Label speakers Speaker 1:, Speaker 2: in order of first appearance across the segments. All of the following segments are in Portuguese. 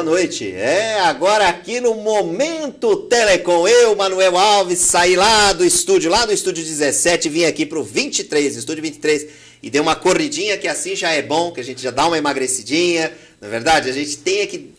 Speaker 1: noite. Agora aqui no Momento Telecom, eu, Manuel Alves, saí lá do estúdio 17, vim aqui pro 23, estúdio 23, e dei uma corridinha, que assim já é bom, que a gente já dá uma emagrecidinha, na verdade, a gente tem que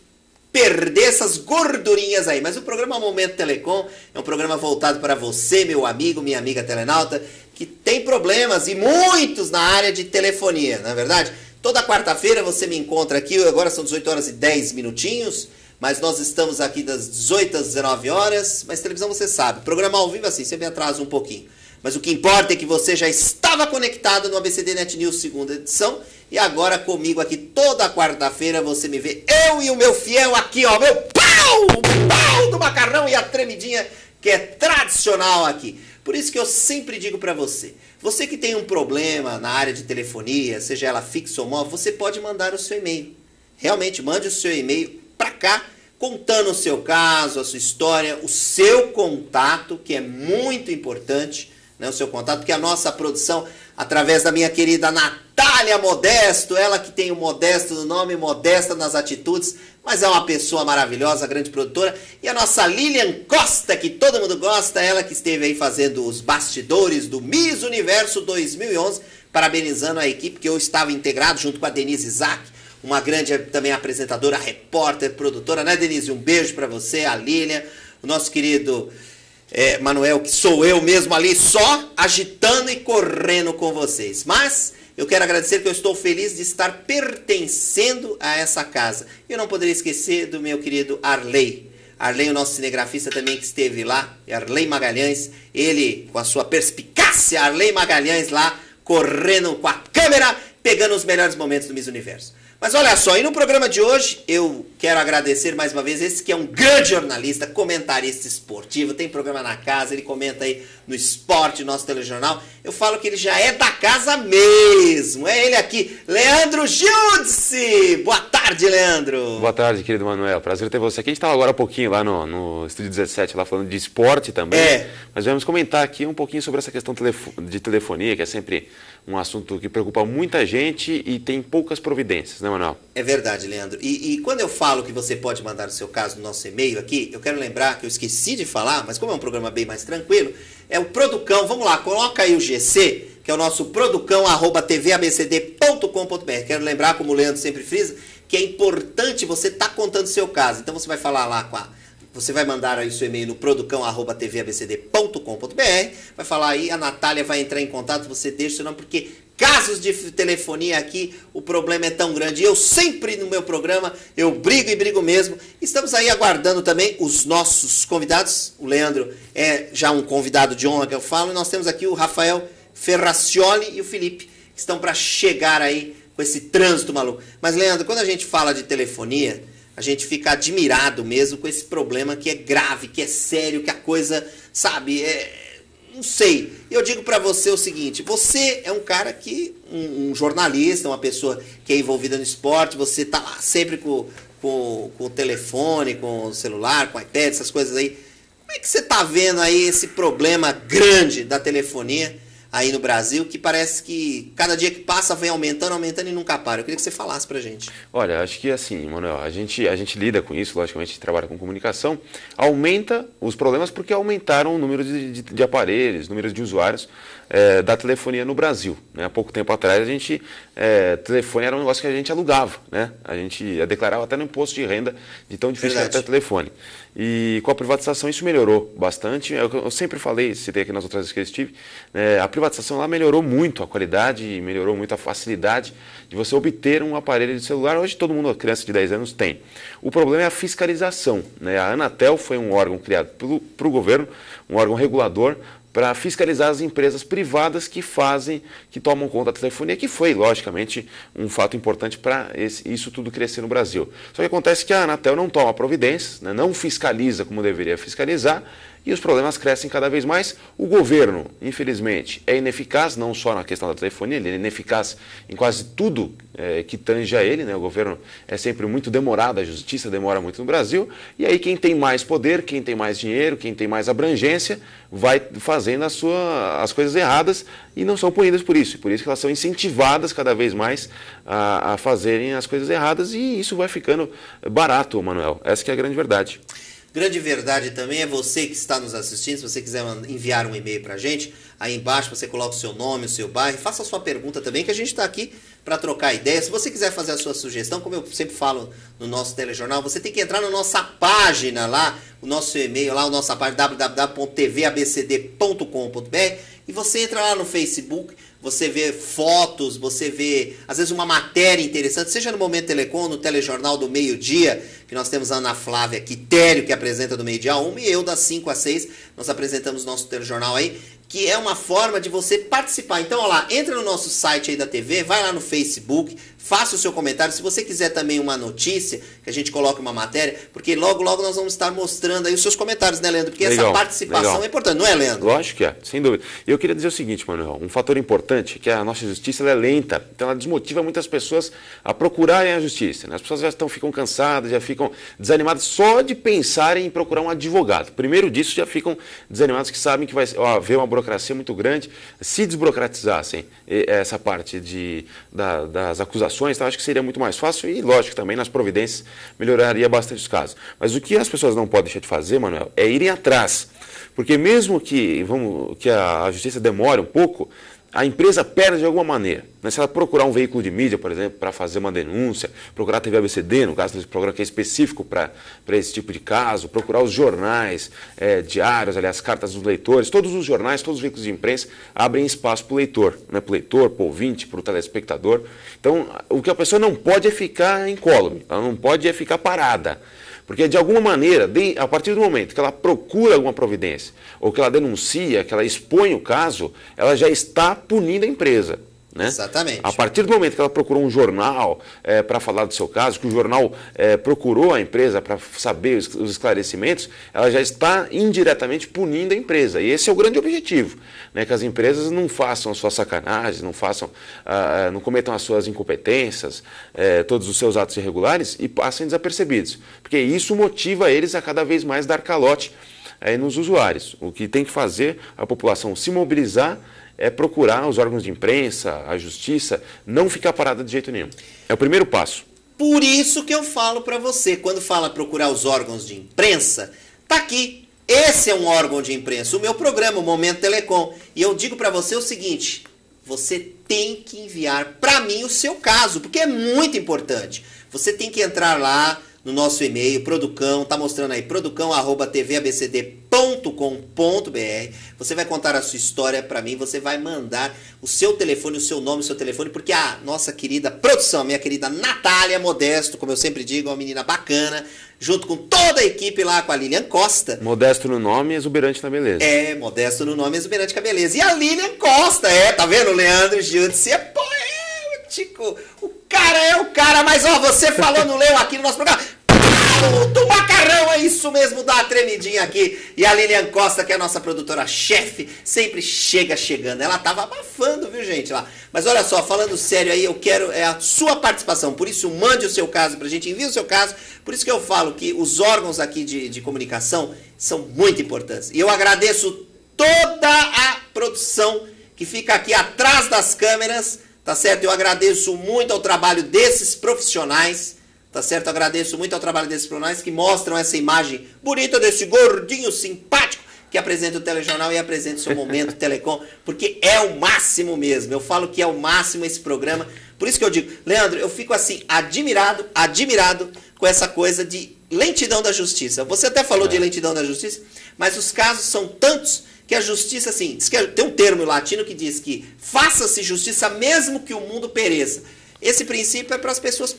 Speaker 1: perder essas gordurinhas aí. Mas o programa Momento Telecom é um programa voltado para você, meu amigo, minha amiga telenauta, que tem problemas, e muitos na área de telefonia, na verdade. Toda quarta-feira você me encontra aqui, agora são 18 horas e 10 minutinhos, mas nós estamos aqui das 18 às 19 horas, mas televisão você sabe, programa ao vivo assim, sempre atrasa um pouquinho. Mas o que importa é que você já estava conectado no ABCD Net News segunda edição, e agora comigo aqui toda quarta-feira você me vê, eu e o meu fiel aqui, ó, meu pau! O pau do macarrão e a tremidinha que é tradicional aqui. Por isso que eu sempre digo para você, você que tem um problema na área de telefonia, seja ela fixa ou móvel, você pode mandar o seu e-mail. Realmente, mande o seu e-mail para cá, contando o seu caso, a sua história, o seu contato, que é muito importante, né, o seu contato, porque a nossa produção, através da minha querida Natália Modesto, ela que tem o Modesto no nome, Modesta nas atitudes, mas é uma pessoa maravilhosa, grande produtora. E a nossa Lilian Costa, que todo mundo gosta, ela que esteve aí fazendo os bastidores do Miss Universo 2011, parabenizando a equipe, que eu estava integrado junto com a Denise Isaac, uma grande também apresentadora, repórter, produtora, né, Denise? Um beijo para você, a Lilian, o nosso querido Manuel, que sou eu mesmo ali, só agitando e correndo com vocês. Mas eu quero agradecer que eu estou feliz de estar pertencendo a essa casa. Eu não poderia esquecer do meu querido Arley. Arley, o nosso cinegrafista também que esteve lá, Arley Magalhães, ele com a sua perspicácia, Arley Magalhães lá, correndo com a câmera, pegando os melhores momentos do Miss Universo. Mas olha só, e no programa de hoje eu quero agradecer mais uma vez esse que é um grande jornalista, comentarista esportivo, tem programa na casa, ele comenta aí no esporte, nosso telejornal. Eu falo que ele já é da casa mesmo, é ele aqui, Leandro Giudice. Boa tarde, Leandro.
Speaker 2: Boa tarde, querido Manuel, prazer ter você aqui. A gente estava agora há pouquinho lá no Estúdio 17, lá falando de esporte também, mas vamos comentar aqui um pouquinho sobre essa questão de telefonia, que é sempre um assunto que preocupa muita gente e tem poucas providências, né, Manuel?
Speaker 1: É verdade, Leandro. E quando eu falo que você pode mandar o seu caso no nosso e-mail aqui, eu quero lembrar que eu esqueci de falar, mas como é um programa bem mais tranquilo, é o Producão. Vamos lá, coloca aí o GC, que é o nosso producão@tvabcd.com.br. Quero lembrar, como o Leandro sempre frisa, que é importante você estar contando o seu caso. Então você vai falar lá você vai mandar aí o seu e-mail no producão@tvabcd.com.br, vai falar aí, a Natália vai entrar em contato, você deixa o seu nome, porque casos de telefonia aqui, o problema é tão grande. Eu sempre no meu programa, eu brigo e brigo mesmo. Estamos aí aguardando também os nossos convidados. O Leandro é já um convidado de honra que eu falo, e nós temos aqui o Rafael Ferracioli e o Felipe, que estão para chegar aí com esse trânsito maluco. Mas, Leandro, quando a gente fala de telefonia, a gente fica admirado mesmo com esse problema que é grave, que é sério, que a coisa, sabe, não sei. Eu digo pra você o seguinte, você é um cara que, um jornalista, uma pessoa que é envolvida no esporte, você tá lá sempre com o telefone, com o celular, com o iPad, essas coisas aí. Como é que você tá vendo aí esse problema grande da telefonia aí no Brasil, que parece que cada dia que passa vem aumentando e nunca para? Eu queria que você falasse pra gente.
Speaker 2: Olha, acho que assim, Manuel, a gente lida com isso, logicamente, a gente trabalha com comunicação, aumenta os problemas porque aumentaram o número de aparelhos, números de usuários da telefonia no Brasil, né? Há pouco tempo atrás, telefone era um negócio que a gente alugava, né? A gente declarava até no imposto de renda de tão difícil que era ter telefone. E com a privatização isso melhorou bastante. Eu sempre falei, citei aqui nas outras vezes que eu estive, a privatização lá melhorou muito a qualidade, melhorou muito a facilidade de você obter um aparelho de celular. Hoje todo mundo, criança de 10 anos, tem. O problema é a fiscalização, né? A Anatel foi um órgão criado pelo governo, um órgão regulador, para fiscalizar as empresas privadas que tomam conta da telefonia, que foi, logicamente, um fato importante para isso tudo crescer no Brasil. Só que acontece que a Anatel não toma providências, né, não fiscaliza como deveria fiscalizar, e os problemas crescem cada vez mais. O governo, infelizmente, é ineficaz, não só na questão da telefonia, ele é ineficaz em quase tudo que tange a ele, né? O governo é sempre muito demorado, a justiça demora muito no Brasil, e aí quem tem mais poder, quem tem mais dinheiro, quem tem mais abrangência, vai fazendo as coisas erradas e não são punidas por isso. Por isso que elas são incentivadas cada vez mais a fazerem as coisas erradas e isso vai ficando barato, Manuel. Essa que é a grande verdade.
Speaker 1: Grande verdade também é você que está nos assistindo, se você quiser enviar um e-mail para a gente, aí embaixo você coloca o seu nome, o seu bairro, faça a sua pergunta também, que a gente está aqui para trocar ideias. Se você quiser fazer a sua sugestão, como eu sempre falo no nosso telejornal, você tem que entrar na nossa página lá, o nosso e-mail lá, a nossa página www.tvabcd.com.br e você entra lá no Facebook, você vê fotos, você vê, às vezes, uma matéria interessante, seja no Momento Telecom, no telejornal do meio-dia, que nós temos a Ana Flávia Quitério, que apresenta do meio-dia 1, e eu das 5 às 6, nós apresentamos nosso telejornal aí, que é uma forma de você participar. Então, olha lá, entra no nosso site aí da TV, vai lá no Facebook, faça o seu comentário. Se você quiser também uma notícia, que a gente coloque uma matéria, porque logo, logo nós vamos estar mostrando aí os seus comentários, né, Leandro? Porque legal, essa participação é importante, não é, Leandro?
Speaker 2: Lógico que é, sem dúvida. E eu queria dizer o seguinte, Manuel, um fator importante, que a nossa justiça ela é lenta, então ela desmotiva muitas pessoas a procurarem a justiça, né? As pessoas já ficam cansadas, já ficam desanimadas só de pensarem em procurar um advogado. Primeiro disso, já ficam desanimados que sabem que vai haver uma burocracia muito grande. Se desburocratizassem essa parte das acusações, então acho que seria muito mais fácil e, lógico, também nas providências melhoraria bastante os casos. Mas o que as pessoas não podem deixar de fazer, Manuel, é irem atrás. Porque mesmo que a justiça demore um pouco, a empresa perde de alguma maneira. Se ela procurar um veículo de mídia, por exemplo, para fazer uma denúncia, procurar a TV ABCD, no caso desse programa que é específico para esse tipo de caso, procurar os jornais diários, aliás, cartas dos leitores, todos os jornais, todos os veículos de imprensa abrem espaço para o leitor, né? Para o leitor, para o ouvinte, para o telespectador. Então, o que a pessoa não pode é ficar incólume, ela não pode é ficar parada. Porque, de alguma maneira, a partir do momento que ela procura alguma providência, ou que ela denuncia, que ela expõe o caso, ela já está punindo a empresa. Né?
Speaker 1: Exatamente.
Speaker 2: A partir do momento que ela procurou um jornal para falar do seu caso, que o jornal procurou a empresa para saber os esclarecimentos, ela já está indiretamente punindo a empresa. E esse é o grande objetivo, né? Que as empresas não façam as suas sacanagens, não cometam as suas incompetências, todos os seus atos irregulares e passem desapercebidos. Porque isso motiva eles a cada vez mais dar calote nos usuários. O que tem que fazer a população se mobilizar é procurar os órgãos de imprensa, a justiça, não ficar parada de jeito nenhum. É o primeiro passo.
Speaker 1: Por isso que eu falo para você, quando fala procurar os órgãos de imprensa, tá aqui. Esse é um órgão de imprensa, o meu programa, o Momento Telecom. E eu digo para você o seguinte, você tem que enviar para mim o seu caso, porque é muito importante. Você tem que entrar lá no nosso e-mail, Producão, tá mostrando aí, producão@tvabcd.com.br. Você vai contar a sua história para mim, você vai mandar o seu telefone, o seu nome, o seu telefone, porque a nossa querida produção, minha querida Natália Modesto, como eu sempre digo, é uma menina bacana, junto com toda a equipe lá, com a Lilian Costa.
Speaker 2: Modesto no nome e exuberante na beleza.
Speaker 1: Modesto no nome e exuberante com a beleza. E a Lilian Costa, tá vendo? Leandro Júdice é poético. O cara é o cara, mas ó, você falou, não leu aqui no nosso programa. Do macarrão, é isso mesmo, dá uma tremidinha aqui. E a Lilian Costa, que é a nossa produtora-chefe, sempre chegando. Ela tava abafando, viu, gente, lá. Mas olha só, falando sério aí, eu quero a sua participação. Por isso, mande o seu caso pra gente, envie o seu caso. Por isso que eu falo que os órgãos aqui de comunicação são muito importantes. E eu agradeço toda a produção que fica aqui atrás das câmeras, tá certo? Eu agradeço muito ao trabalho desses profissionais. Tá certo? Agradeço muito ao trabalho desses profissionais que mostram essa imagem bonita desse gordinho simpático que apresenta o telejornal e apresenta o seu Momento Telecom, porque é o máximo mesmo. Eu falo que é o máximo esse programa. Por isso que eu digo, Leandro, eu fico assim, admirado com essa coisa de lentidão da justiça. Você até falou de lentidão da justiça, mas os casos são tantos que a justiça, assim, diz que tem um termo em latino que diz que faça-se justiça mesmo que o mundo pereça. Esse princípio é para as pessoas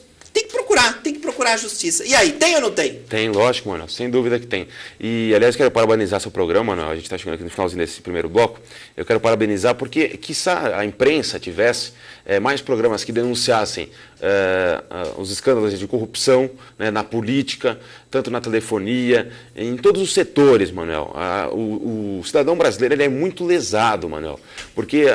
Speaker 1: tem que procurar a justiça. E aí, tem ou não tem?
Speaker 2: Tem, lógico, mano, sem dúvida que tem. E, aliás, quero parabenizar seu programa, mano. A gente está chegando aqui no finalzinho desse primeiro bloco. Eu quero parabenizar porque, quiçá, a imprensa tivesse mais programas que denunciassem os escândalos de corrupção, né, na política, tanto na telefonia, em todos os setores, Manuel. O cidadão brasileiro ele é muito lesado, Manuel, porque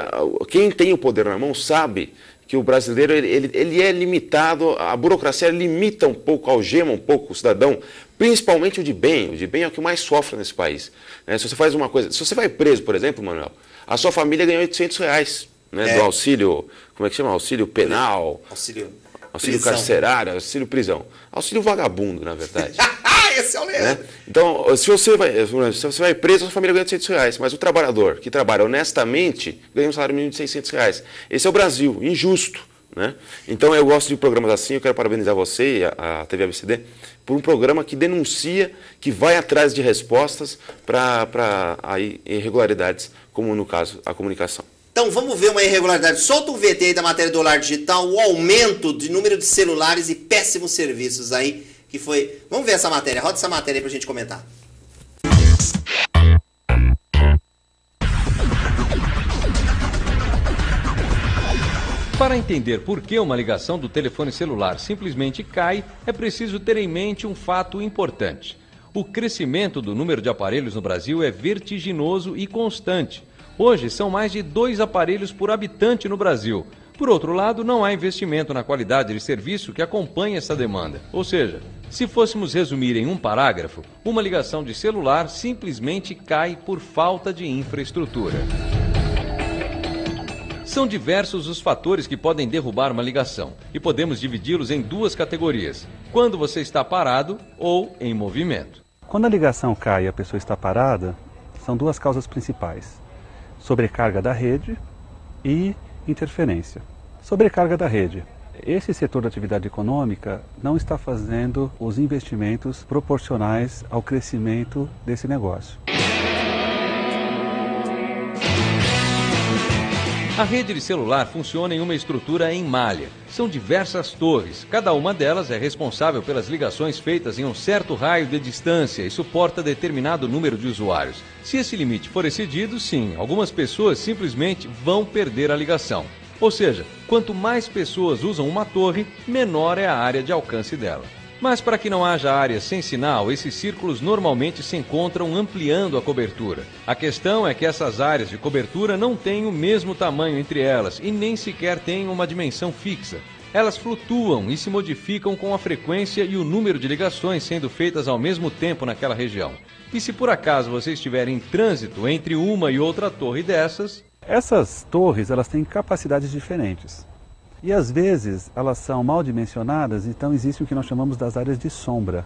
Speaker 2: quem tem o poder na mão sabe que o brasileiro ele é limitado, a burocracia limita um pouco, algema um pouco o cidadão, principalmente o de bem. O de bem é o que mais sofre nesse país. Né? Se você faz uma coisa, se você vai preso, por exemplo, Manuel, a sua família ganha R$800, né, do auxílio, como é que chama? Auxílio penal, auxílio carcerário, auxílio prisão. Auxílio vagabundo, na verdade.
Speaker 1: Esse é o Leandro.
Speaker 2: Né? Então, se você vai preso, a sua família ganha R$800, mas o trabalhador que trabalha honestamente ganha um salário mínimo de R$600. Esse é o Brasil, injusto. Né? Então, eu gosto de programas assim, eu quero parabenizar você e a TV ABCD por um programa que denuncia, que vai atrás de respostas para irregularidades, como no caso, a comunicação.
Speaker 1: Então vamos ver uma irregularidade. Solta um VT aí da matéria do Lar Digital, o aumento de número de celulares e péssimos serviços aí, que foi... Vamos ver essa matéria, roda essa matéria aí pra gente comentar.
Speaker 3: Para entender por que uma ligação do telefone celular simplesmente cai, é preciso ter em mente um fato importante. O crescimento do número de aparelhos no Brasil é vertiginoso e constante. Hoje, são mais de 2 aparelhos por habitante no Brasil. Por outro lado, não há investimento na qualidade de serviço que acompanhe essa demanda. Ou seja, se fôssemos resumir em um parágrafo, uma ligação de celular simplesmente cai por falta de infraestrutura. São diversos os fatores que podem derrubar uma ligação, e podemos dividi-los em 2 categorias: quando você está parado ou em movimento.
Speaker 4: Quando a ligação cai e a pessoa está parada, são 2 causas principais: sobrecarga da rede e interferência. Sobrecarga da rede. Esse setor da atividade econômica não está fazendo os investimentos proporcionais ao crescimento desse negócio.
Speaker 3: A rede de celular funciona em uma estrutura em malha. São diversas torres, cada uma delas é responsável pelas ligações feitas em um certo raio de distância e suporta determinado número de usuários. Se esse limite for excedido, sim, algumas pessoas simplesmente vão perder a ligação. Ou seja, quanto mais pessoas usam uma torre, menor é a área de alcance dela. Mas para que não haja áreas sem sinal, esses círculos normalmente se encontram ampliando a cobertura. A questão é que essas áreas de cobertura não têm o mesmo tamanho entre elas e nem sequer têm uma dimensão fixa. Elas flutuam e se modificam com a frequência e o número de ligações sendo feitas ao mesmo tempo naquela região. E se por acaso você estiver em trânsito entre uma e outra torre dessas...
Speaker 4: Essas torres elas têm capacidades diferentes. E às vezes elas são mal dimensionadas, então existe o que nós chamamos das áreas de sombra,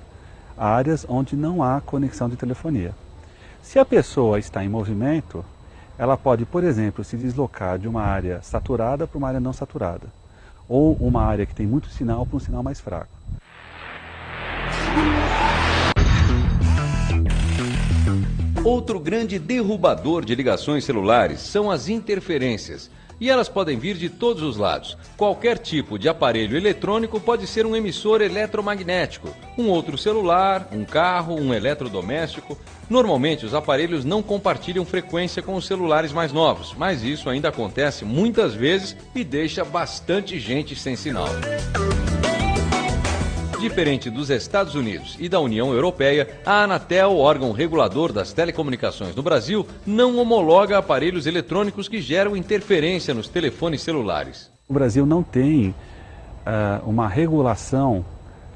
Speaker 4: áreas onde não há conexão de telefonia. Se a pessoa está em movimento, ela pode, por exemplo, se deslocar de uma área saturada para uma área não saturada, ou uma área que tem muito sinal para um sinal mais fraco.
Speaker 3: Outro grande derrubador de ligações celulares são as interferências. E elas podem vir de todos os lados. Qualquer tipo de aparelho eletrônico pode ser um emissor eletromagnético, um outro celular, um carro, um eletrodoméstico. Normalmente os aparelhos não compartilham frequência com os celulares mais novos, mas isso ainda acontece muitas vezes e deixa bastante gente sem sinal. Diferente dos Estados Unidos e da União Europeia, a Anatel, órgão regulador das telecomunicações no Brasil, não homologa aparelhos eletrônicos que geram interferência nos telefones celulares.
Speaker 4: O Brasil não tem uma regulação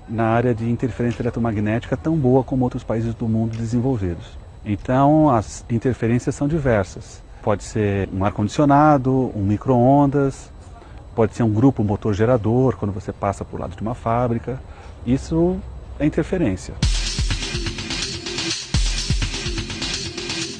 Speaker 4: na área de interferência eletromagnética tão boa como outros países do mundo desenvolvidos. Então, as interferências são diversas. Pode ser um ar-condicionado, um micro-ondas, pode ser um grupo motor gerador, quando você passa por lado de uma fábrica. Isso é interferência.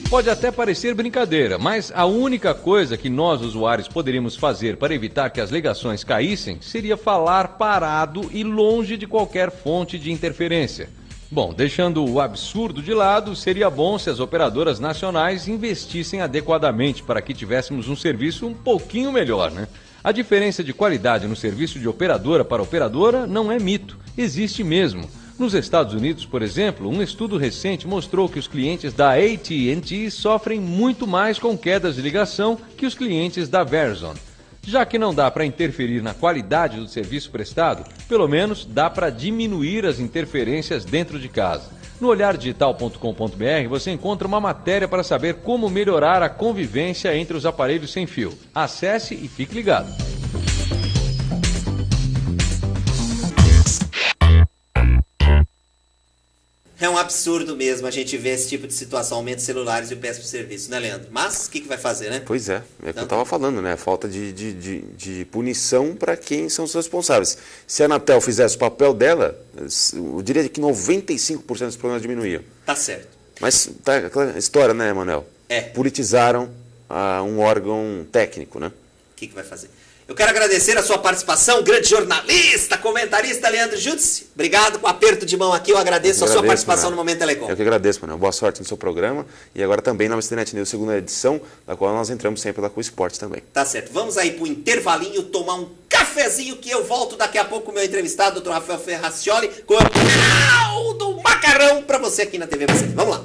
Speaker 3: Pode até parecer brincadeira, mas a única coisa que nós usuários poderíamos fazer para evitar que as ligações caíssem seria falar parado e longe de qualquer fonte de interferência. Bom, deixando o absurdo de lado, seria bom se as operadoras nacionais investissem adequadamente para que tivéssemos um serviço um pouquinho melhor, né? A diferença de qualidade no serviço de operadora para operadora não é mito, existe mesmo. Nos Estados Unidos, por exemplo, um estudo recente mostrou que os clientes da AT&T sofrem muito mais com quedas de ligação que os clientes da Verizon. Já que não dá para interferir na qualidade do serviço prestado, pelo menos dá para diminuir as interferências dentro de casa. No olhardigital.com.br você encontra uma matéria para saber como melhorar a convivência entre os aparelhos sem fio. Acesse e fique ligado.
Speaker 1: É um absurdo mesmo a gente ver esse tipo de situação, aumento de celulares e o péssimo serviço, né, Leandro? Mas o que vai fazer, né?
Speaker 2: Pois é o que eu estava falando, né? Falta de punição para quem são os responsáveis. Se a Anatel fizesse o papel dela, eu diria que 95% dos problemas diminuíam.
Speaker 1: Tá certo.
Speaker 2: Mas tá aquela história, né, Manuel? Politizaram um órgão técnico, né?
Speaker 1: O que vai fazer? Eu quero agradecer a sua participação, grande jornalista, comentarista Leandro Jutzi. Obrigado, com aperto de mão aqui, eu agradeço a sua participação no Momento Telecom.
Speaker 2: Eu que agradeço, Manuel. Boa sorte no seu programa. E agora também na Net News, segunda edição, da qual nós entramos sempre lá com o esporte também.
Speaker 1: Tá certo. Vamos aí pro intervalinho, tomar um cafezinho, que eu volto daqui a pouco com o meu entrevistado, Dr. Rafael Ferracioli, com o canal do Macarrão para você aqui na TV Você. Vamos lá.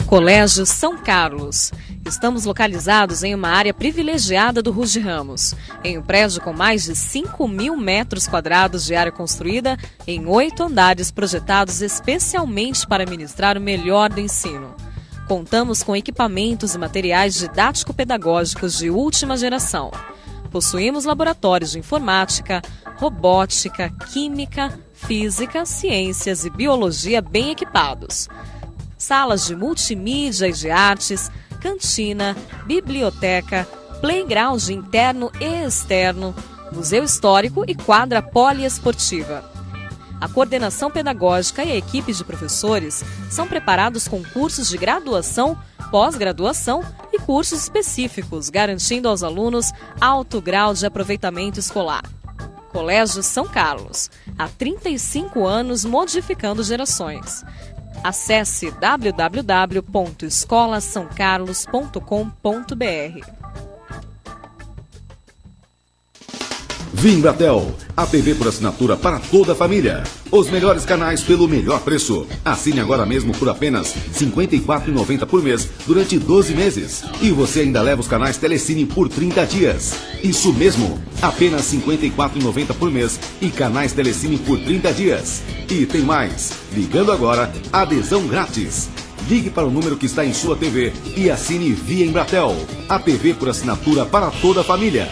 Speaker 5: Colégio São Carlos. Estamos localizados em uma área privilegiada do Ruge Ramos, em um prédio com mais de 5.000 metros quadrados de área construída, em 8 andares projetados especialmente para ministrar o melhor do ensino. Contamos com equipamentos e materiais didático-pedagógicos de última geração. Possuímos laboratórios de informática, robótica, química, física, ciências e biologia bem equipados. Salas de multimídia e de artes, cantina, biblioteca, playground interno e externo, museu histórico e quadra poliesportiva. A coordenação pedagógica e a equipe de professores são preparados com cursos de graduação, pós-graduação e cursos específicos, garantindo aos alunos alto grau de aproveitamento escolar. Colégio São Carlos, há 35 anos modificando gerações. Acesse www.escolasaocarlos.com.br.
Speaker 6: Vimbratel, a TV por assinatura para toda a família. Os melhores canais pelo melhor preço. Assine agora mesmo por apenas R$ 54,90 por mês durante 12 meses. E você ainda leva os canais Telecine por 30 dias. Isso mesmo, apenas R$ 54,90 por mês e canais Telecine por 30 dias. E tem mais, ligando agora, adesão grátis. Ligue para o número que está em sua TV e assine via Embratel. A TV por assinatura para toda a família.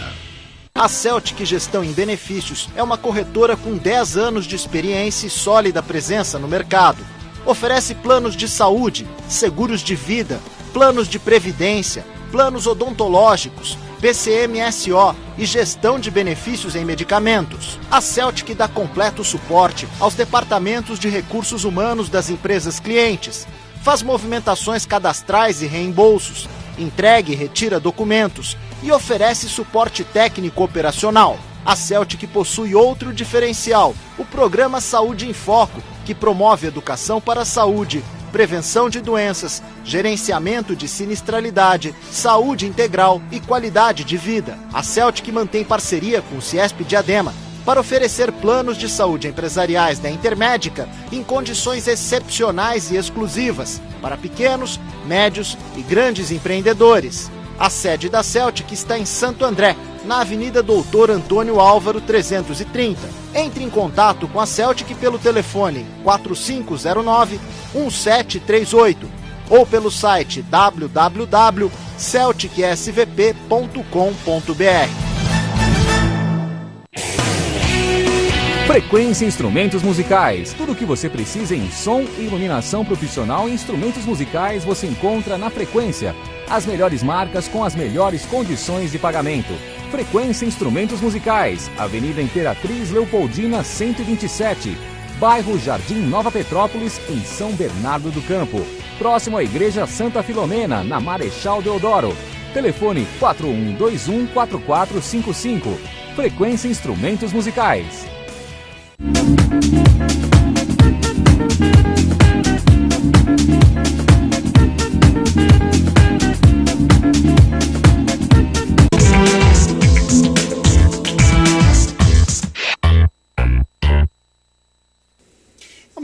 Speaker 7: A Celtic Gestão em Benefícios é uma corretora com 10 anos de experiência e sólida presença no mercado. Oferece planos de saúde, seguros de vida, planos de previdência, planos odontológicos, PCMSO e gestão de benefícios em medicamentos. A Celtic dá completo suporte aos departamentos de recursos humanos das empresas clientes. Faz movimentações cadastrais e reembolsos, entrega e retira documentos e oferece suporte técnico operacional. A Celtic possui outro diferencial, o Programa Saúde em Foco, que promove educação para a saúde, prevenção de doenças, gerenciamento de sinistralidade, saúde integral e qualidade de vida. A Celtic mantém parceria com o Ciesp Diadema para oferecer planos de saúde empresariais da Intermédica em condições excepcionais e exclusivas para pequenos, médios e grandes empreendedores. A sede da Celtic está em Santo André, na Avenida Doutor Antônio Álvaro 330. Entre em contato com a Celtic pelo telefone 4509-1738 ou pelo site www.celticsvp.com.br.
Speaker 8: Frequência Instrumentos Musicais. Tudo o que você precisa em som e iluminação profissional e instrumentos musicais você encontra na Frequência. As melhores marcas com as melhores condições de pagamento. Frequência Instrumentos Musicais. Avenida Imperatriz Leopoldina 127. Bairro Jardim Nova Petrópolis, em São Bernardo do Campo. Próximo à Igreja Santa Filomena, na Marechal Deodoro. Telefone 4121-4455. Frequência Instrumentos Musicais.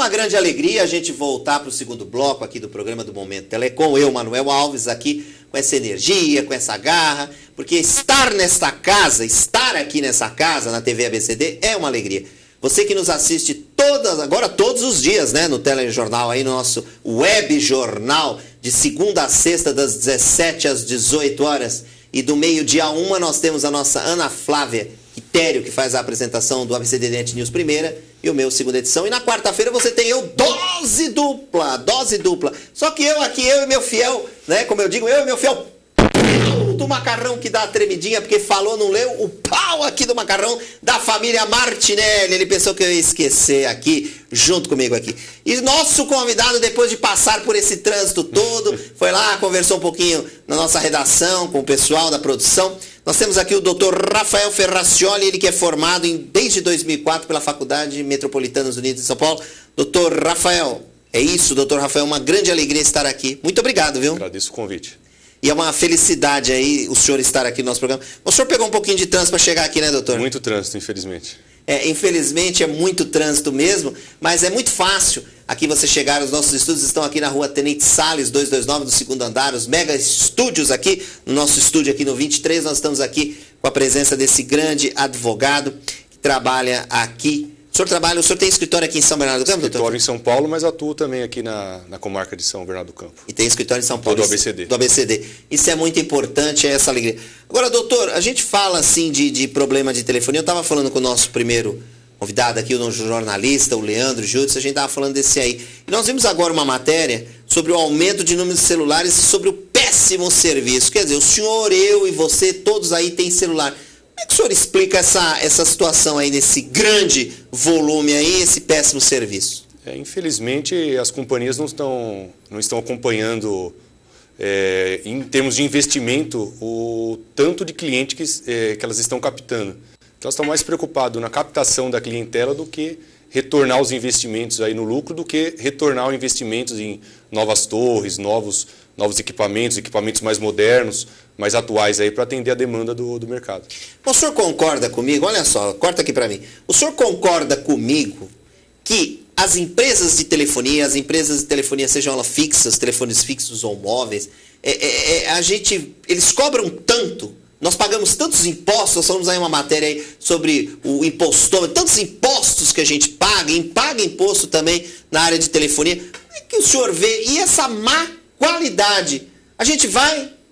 Speaker 1: uma grande alegria a gente voltar para o segundo bloco aqui do programa do Momento Telecom. Eu, Manuel Alves, aqui com essa energia, com essa garra, porque estar aqui nessa casa, na TV ABCD, é uma alegria. Você que nos assiste todos os dias, né, no telejornal, aí no nosso web jornal, de segunda a sexta, das 17 às 18 horas, e do meio-dia a 1 nós temos a nossa Ana Flávia Quitério, que faz a apresentação do ABCD Net News primeira, e o meu segunda edição. E na quarta-feira você tem eu, dose dupla. Só que eu e meu fiel, né, como eu digo, eu e meu fiel do macarrão que dá a tremidinha, porque falou, não leu, o pau aqui do macarrão da família Martinelli. Ele pensou que eu ia esquecer aqui, junto comigo aqui. E nosso convidado, depois de passar por esse trânsito todo, foi lá, conversou um pouquinho na nossa redação, com o pessoal da produção. Nós temos aqui o Dr. Rafael Ferracioli, ele que é formado desde 2004 pela Faculdade Metropolitana dos Unidos de São Paulo. Dr. Rafael, é isso, Dr. Rafael, uma grande alegria estar aqui. Muito obrigado, viu?
Speaker 9: Agradeço o convite.
Speaker 1: E é uma felicidade aí o senhor estar aqui no nosso programa. O senhor pegou um pouquinho de trânsito para chegar aqui, né, doutor?
Speaker 9: Muito trânsito, infelizmente.
Speaker 1: Infelizmente é muito trânsito mesmo, mas é muito fácil aqui você chegar. Os nossos estúdios estão aqui na rua Tenente Salles, 229, do segundo andar, os mega estúdios aqui, no nosso estúdio aqui no 23, nós estamos aqui com a presença desse grande advogado que trabalha aqui. O senhor tem escritório aqui em São Bernardo do Campo, doutor?
Speaker 9: Escritório em São Paulo, mas atuo também aqui na comarca de São Bernardo do Campo.
Speaker 1: E tem escritório em São Paulo.
Speaker 9: Do ABCD.
Speaker 1: Do ABCD. Isso é muito importante, é essa alegria. Agora, doutor, a gente fala assim de problema de telefonia. Eu estava falando com o nosso primeiro convidado aqui, o nosso jornalista, o Leandro Jutz, a gente estava falando desse aí. E nós vimos agora uma matéria sobre o aumento de números de celulares e sobre o péssimo serviço. Quer dizer, o senhor, eu e você, todos aí têm celular. Como é que o senhor explica essa situação aí, desse grande volume aí, esse péssimo serviço?
Speaker 9: Infelizmente, as companhias não estão acompanhando, em termos de investimento, o tanto de cliente que elas estão captando. Elas estão mais preocupadas na captação da clientela do que retornar os investimentos aí no lucro, do que retornar os investimentos em novas torres, novos equipamentos mais modernos, mais atuais aí para atender a demanda do mercado.
Speaker 1: O senhor concorda comigo? Olha só, corta aqui para mim. O senhor concorda comigo que as empresas de telefonia, sejam elas fixas, telefones fixos ou móveis, eles cobram tanto, nós pagamos tantos impostos, nós falamos aí uma matéria aí sobre o impostor, tantos impostos que a gente paga, e paga imposto também na área de telefonia. Como é que o senhor vê? E essa má qualidade? A gente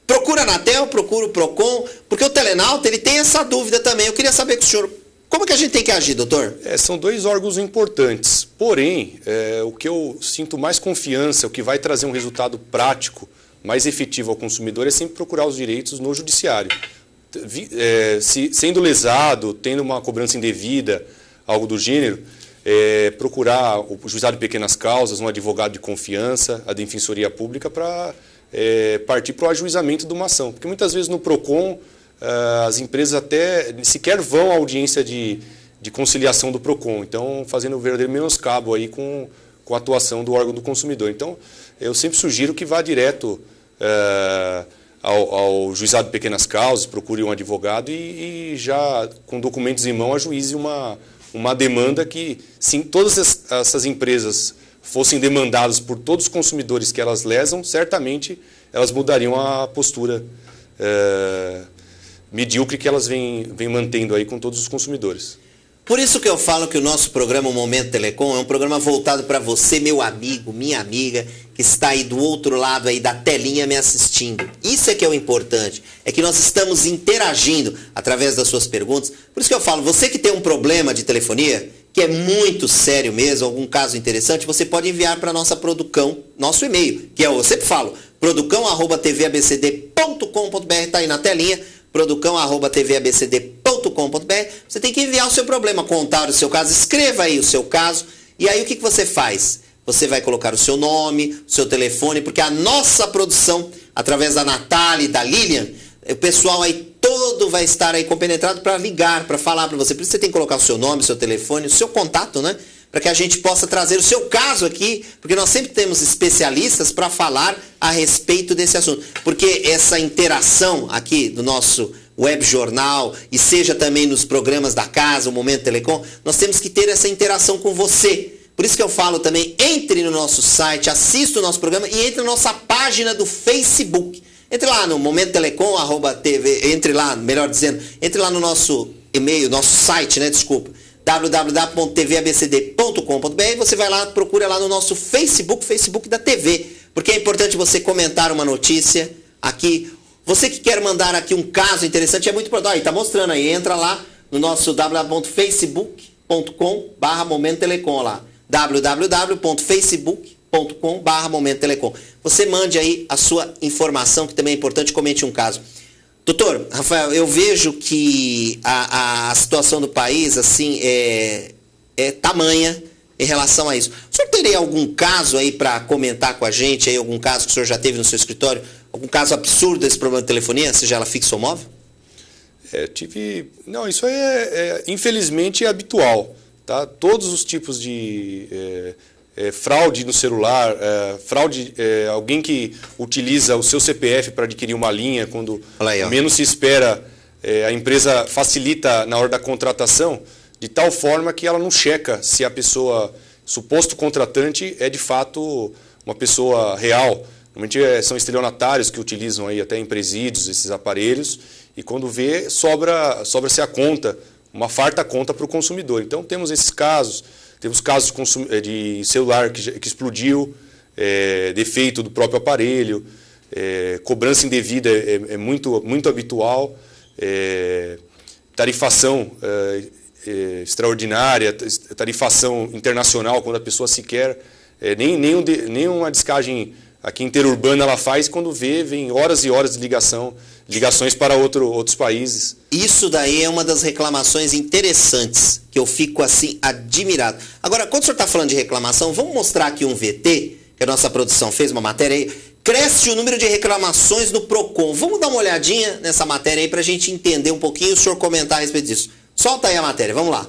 Speaker 1: procura a Anatel, procura o Procon, porque o Telenauta, ele tem essa dúvida também. Eu queria saber com o senhor, como que a gente tem que agir, doutor?
Speaker 9: São dois órgãos importantes, porém, o que eu sinto mais confiança, o que vai trazer um resultado prático, mais efetivo ao consumidor, é sempre procurar os direitos no judiciário. Sendo lesado, tendo uma cobrança indevida, algo do gênero, procurar o juizado de pequenas causas, um advogado de confiança, a Defensoria Pública, para partir para o ajuizamento de uma ação. Porque muitas vezes no PROCON, as empresas até sequer vão à audiência de conciliação do PROCON, então fazendo um verdadeiro menoscabo aí com a atuação do órgão do consumidor. Então, eu sempre sugiro que vá direto ao juizado de pequenas causas, procure um advogado e já com documentos em mão ajuize uma demanda que, se todas essas empresas fossem demandadas por todos os consumidores que elas lesam, certamente elas mudariam a postura medíocre que elas vêm mantendo aí com todos os consumidores.
Speaker 1: Por isso que eu falo que o nosso programa, o Momento Telecom, é um programa voltado para você, meu amigo, minha amiga, que está aí do outro lado aí da telinha me assistindo. Isso é que é o importante, é que nós estamos interagindo através das suas perguntas. Por isso que eu falo, você que tem um problema de telefonia, que é muito sério mesmo, algum caso interessante, você pode enviar para a nossa Producão, nosso e-mail, que é, eu sempre falo, producão@tvabcd.com.br, está aí na telinha, producão@tvabcd.com.br. Você tem que enviar o seu problema, contar o seu caso, escreva aí o seu caso, e aí o que você faz? Você vai colocar o seu nome, o seu telefone, porque a nossa produção, através da Natália e da Lilian, o pessoal aí todo vai estar aí compenetrado para ligar, para falar para você. Por isso você tem que colocar o seu nome, o seu telefone, o seu contato, né? Para que a gente possa trazer o seu caso aqui, porque nós sempre temos especialistas para falar a respeito desse assunto. Porque essa interação aqui do nosso web jornal, e seja também nos programas da casa, o Momento Telecom, nós temos que ter essa interação com você. Por isso que eu falo também, entre no nosso site, assista o nosso programa e entre na nossa página do Facebook. Entre lá no Momento Telecom, @tv, entre lá, melhor dizendo, entre lá no nosso e-mail, nosso site, né, desculpa, www.tvabcd.com.br, você vai lá, procura lá no nosso Facebook da TV, porque é importante você comentar uma notícia aqui. Você que quer mandar aqui um caso interessante, é muito importante. Aí, tá mostrando aí, entra lá no nosso www.facebook.com/Momento Telecom lá. www.facebook.com/Momento Telecom. Você mande aí a sua informação, que também é importante, comente um caso. Doutor Rafael, eu vejo que a situação do país, assim, é tamanha em relação a isso. O senhor teria algum caso aí para comentar com a gente, aí, algum caso que o senhor já teve no seu escritório? Algum caso absurdo desse problema de telefonia, seja ela fixa ou móvel?
Speaker 9: Não, isso infelizmente é habitual. Tá? Todos os tipos de fraude no celular, alguém que utiliza o seu CPF para adquirir uma linha, quando menos se espera, a empresa facilita na hora da contratação, de tal forma que ela não checa se a pessoa, suposto contratante, é de fato uma pessoa real. Normalmente são estelionatários que utilizam aí até em presídios esses aparelhos, e quando vê, sobra-se a conta, uma farta conta para o consumidor. Então temos esses casos, temos casos de celular que explodiu, defeito do próprio aparelho, cobrança indevida é muito habitual, tarifação extraordinária, tarifação internacional, quando a pessoa sequer, nem uma descagem aqui interurbana ela faz, quando vem horas e horas de ligações para outros países.
Speaker 1: Isso daí é uma das reclamações interessantes, que eu fico assim admirado. Agora, quando o senhor está falando de reclamação, vamos mostrar aqui um VT, que a nossa produção fez uma matéria aí. Cresce o número de reclamações no PROCON. Vamos dar uma olhadinha nessa matéria aí para a gente entender um pouquinho e o senhor comentar a respeito disso. Solta aí a matéria, vamos lá.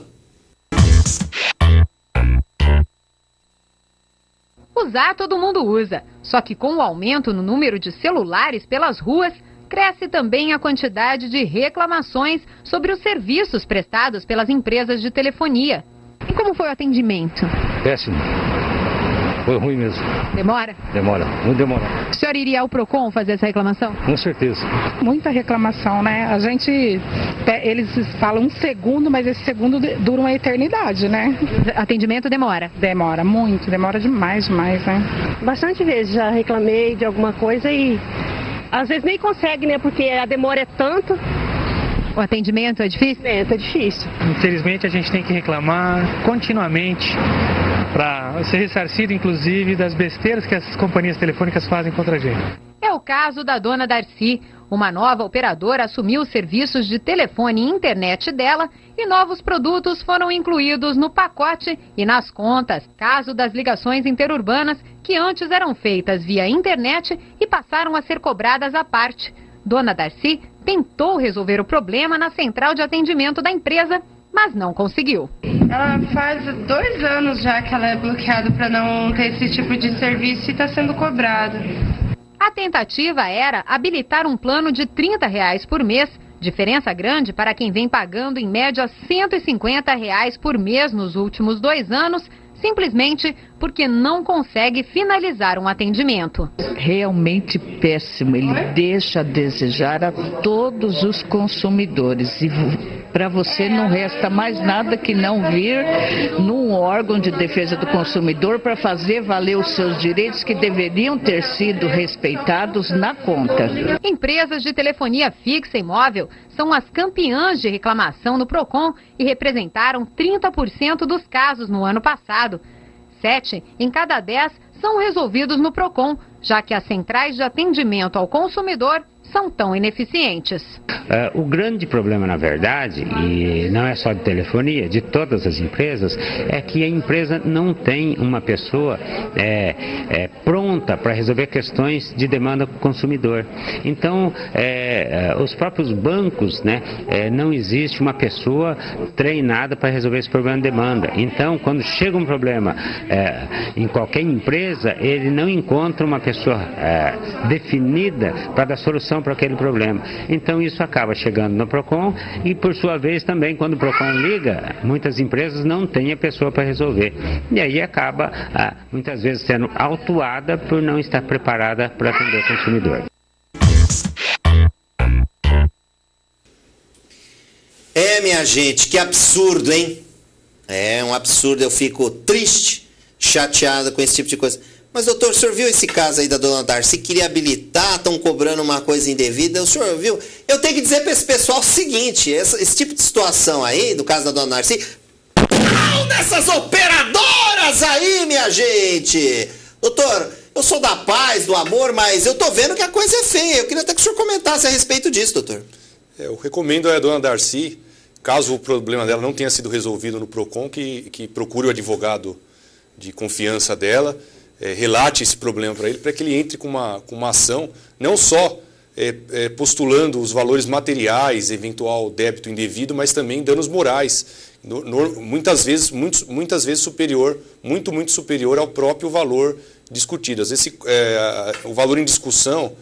Speaker 10: Usar todo mundo usa, só que com o aumento no número de celulares pelas ruas, cresce também a quantidade de reclamações sobre os serviços prestados pelas empresas de telefonia. E como foi o atendimento?
Speaker 11: Péssimo. Foi ruim mesmo.
Speaker 10: Demora?
Speaker 11: Demora, muito demorado.
Speaker 10: O senhor iria ao PROCON fazer essa reclamação?
Speaker 11: Com certeza.
Speaker 12: Muita reclamação, né? Eles falam um segundo, mas esse segundo dura uma eternidade, né?
Speaker 10: Atendimento demora?
Speaker 12: Demora muito, demora demais, né?
Speaker 13: Bastante vezes já reclamei de alguma coisa e às vezes nem consegue, né? Porque a demora é tanto.
Speaker 10: O atendimento é difícil?
Speaker 13: É difícil.
Speaker 14: Infelizmente a gente tem que reclamar continuamente para ser ressarcido, inclusive, das besteiras que as companhias telefônicas fazem contra a gente.
Speaker 10: É o caso da dona Darcy. Uma nova operadora assumiu os serviços de telefone e internet dela e novos produtos foram incluídos no pacote e nas contas. Caso das ligações interurbanas, que antes eram feitas via internet e passaram a ser cobradas à parte. Dona Darcy tentou resolver o problema na central de atendimento da empresa, mas não conseguiu.
Speaker 15: Ela faz 2 anos já que ela é bloqueada para não ter esse tipo de serviço e está sendo cobrado.
Speaker 10: A tentativa era habilitar um plano de R$30 por mês, diferença grande para quem vem pagando em média R$150 por mês nos últimos 2 anos, simplesmente porque não consegue finalizar um atendimento.
Speaker 16: Realmente péssimo, ele deixa a desejar a todos os consumidores e para você não resta mais nada que não vir num órgão de defesa do consumidor para fazer valer os seus direitos que deveriam ter sido respeitados na conta.
Speaker 10: Empresas de telefonia fixa e móvel são as campeãs de reclamação no PROCON e representaram 30% dos casos no ano passado. 7 em cada 10 são resolvidos no PROCON, já que as centrais de atendimento ao consumidor são tão ineficientes.
Speaker 17: O grande problema, na verdade, e não é só de telefonia, de todas as empresas, é que a empresa não tem uma pessoa pronta conta para resolver questões de demanda do consumidor. Então, os próprios bancos, né, não existe uma pessoa treinada para resolver esse problema de demanda. Então, quando chega um problema em qualquer empresa, ele não encontra uma pessoa definida para dar solução para aquele problema. Então, isso acaba chegando no PROCON e, por sua vez, também, quando o PROCON liga, muitas empresas não têm a pessoa para resolver. E aí acaba, muitas vezes, sendo autuada por não estar preparada para atender o consumidor.
Speaker 1: Minha gente, que absurdo, hein? É um absurdo, eu fico triste, chateado com esse tipo de coisa. Mas, doutor, o senhor viu esse caso aí da dona Darcy? Queria habilitar, estão cobrando uma coisa indevida. O senhor viu? Eu tenho que dizer para esse pessoal o seguinte, esse tipo de situação aí, do caso da dona Darcy, dessas operadoras aí, minha gente! Doutor, eu sou da paz, do amor, mas eu tô vendo que a coisa é feia. Eu queria até que o senhor comentasse a respeito disso, doutor.
Speaker 9: Eu recomendo a dona Darcy, caso o problema dela não tenha sido resolvido no PROCON, que procure o advogado de confiança dela, relate esse problema para ele, para que ele entre com uma ação, não só postulando os valores materiais, eventual débito indevido, mas também danos morais, muitas vezes superior, muito superior ao próprio valor discutido. Às vezes o valor em discussão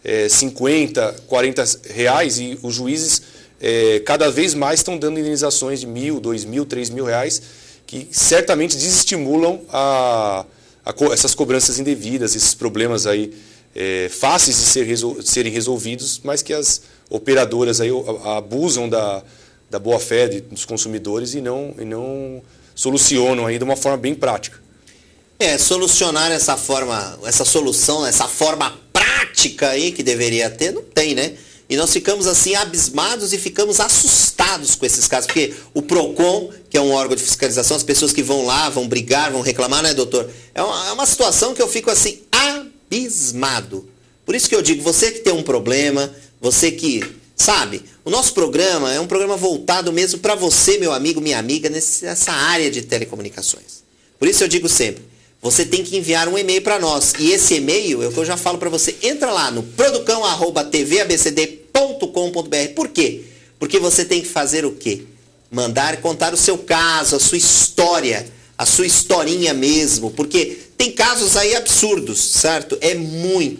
Speaker 9: é 50, 40 reais e os juízes cada vez mais estão dando indenizações de 1.000, 2.000, 3.000 reais, que certamente desestimulam essas cobranças indevidas, esses problemas aí fáceis de serem resolvidos, mas que as operadoras aí abusam da boa-fé dos consumidores e não solucionam aí de uma forma bem prática.
Speaker 1: Solucionar essa solução, essa forma prática aí que deveria ter, não tem, né? E nós ficamos assim abismados e ficamos assustados com esses casos, porque o PROCON, que é um órgão de fiscalização, as pessoas que vão lá, vão brigar, vão reclamar, né, doutor? É uma situação que eu fico assim abismado. Por isso que eu digo, você que tem um problema, você que, sabe, o nosso programa é um programa voltado mesmo para você, meu amigo, minha amiga, nessa área de telecomunicações. Por isso eu digo sempre, você tem que enviar um e-mail para nós. E esse e-mail é o que eu já falo para você. Entra lá no producão@tvabcd.com.br. Por quê? Porque você tem que fazer o quê? Mandar contar o seu caso, a sua história, a sua historinha mesmo. Porque tem casos aí absurdos, certo?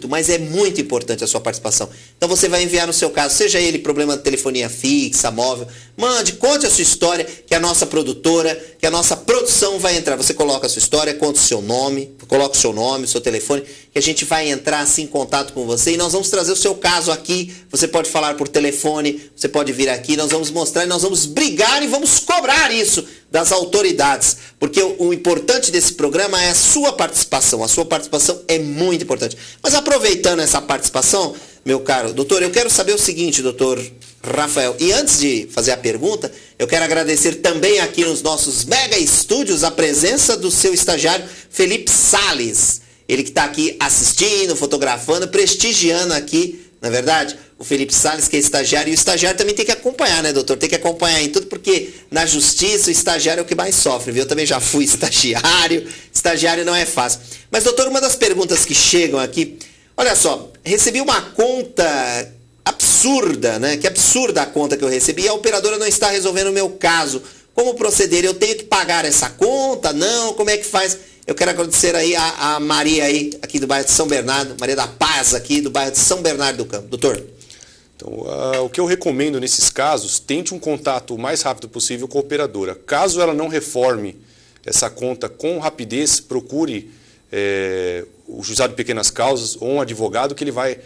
Speaker 1: Mas é muito importante a sua participação. Então você vai enviar no seu caso, seja ele problema de telefonia fixa, móvel, mande, conte a sua história, que a nossa produtora, que a nossa produção vai entrar. Você coloca a sua história, conta o seu nome, coloca o seu nome, o seu telefone, que a gente vai entrar assim em contato com você e nós vamos trazer o seu caso aqui. Você pode falar por telefone, você pode vir aqui, nós vamos mostrar e nós vamos brigar e vamos cobrar isso das autoridades. Porque o importante desse programa é a sua participação. A sua participação é muito importante. Mas aproveitando essa participação, meu caro doutor, eu quero saber o seguinte, doutor Rafael. E antes de fazer a pergunta, eu quero agradecer também aqui nos nossos mega estúdios a presença do seu estagiário Felipe Salles. Ele que está aqui assistindo, fotografando, prestigiando aqui, na verdade, o Felipe Salles, que é estagiário. E o estagiário também tem que acompanhar, né, doutor? Tem que acompanhar em tudo, porque na justiça o estagiário é o que mais sofre, viu? Eu também já fui estagiário. Estagiário não é fácil. Mas, doutor, uma das perguntas que chegam aqui... Olha só, recebi uma conta absurda, né? Que absurda a conta que eu recebi e a operadora não está resolvendo o meu caso. Como proceder? Eu tenho que pagar essa conta? Não? Como é que faz? Eu quero agradecer aí a Maria aí, aqui do bairro de São Bernardo, Maria da Paz aqui do bairro de São Bernardo do Campo. Doutor?
Speaker 9: Então, o que eu recomendo nesses casos, tente um contato o mais rápido possível com a operadora. Caso ela não reforme essa conta com rapidez, procure o juizado de pequenas causas ou um advogado que ele vai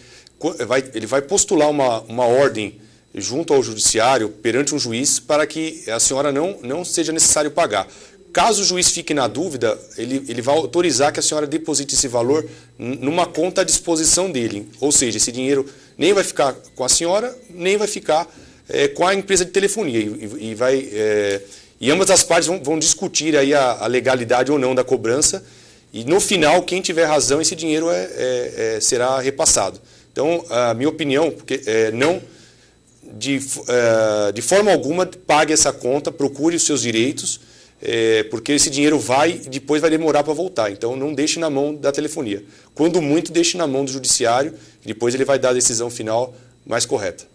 Speaker 9: postular uma ordem junto ao judiciário, perante um juiz, para que a senhora não seja necessário pagar. Caso o juiz fique na dúvida, ele vai autorizar que a senhora deposite esse valor numa conta à disposição dele. Ou seja, esse dinheiro nem vai ficar com a senhora, nem vai ficar com a empresa de telefonia. E ambas as partes vão discutir aí a legalidade ou não da cobrança. E no final, quem tiver razão, esse dinheiro será repassado. Então, a minha opinião, não de forma alguma pague essa conta, procure os seus direitos, porque esse dinheiro vai e depois vai demorar para voltar. Então, não deixe na mão da telefonia. Quando muito, deixe na mão do judiciário, e depois ele vai dar a decisão final mais correta.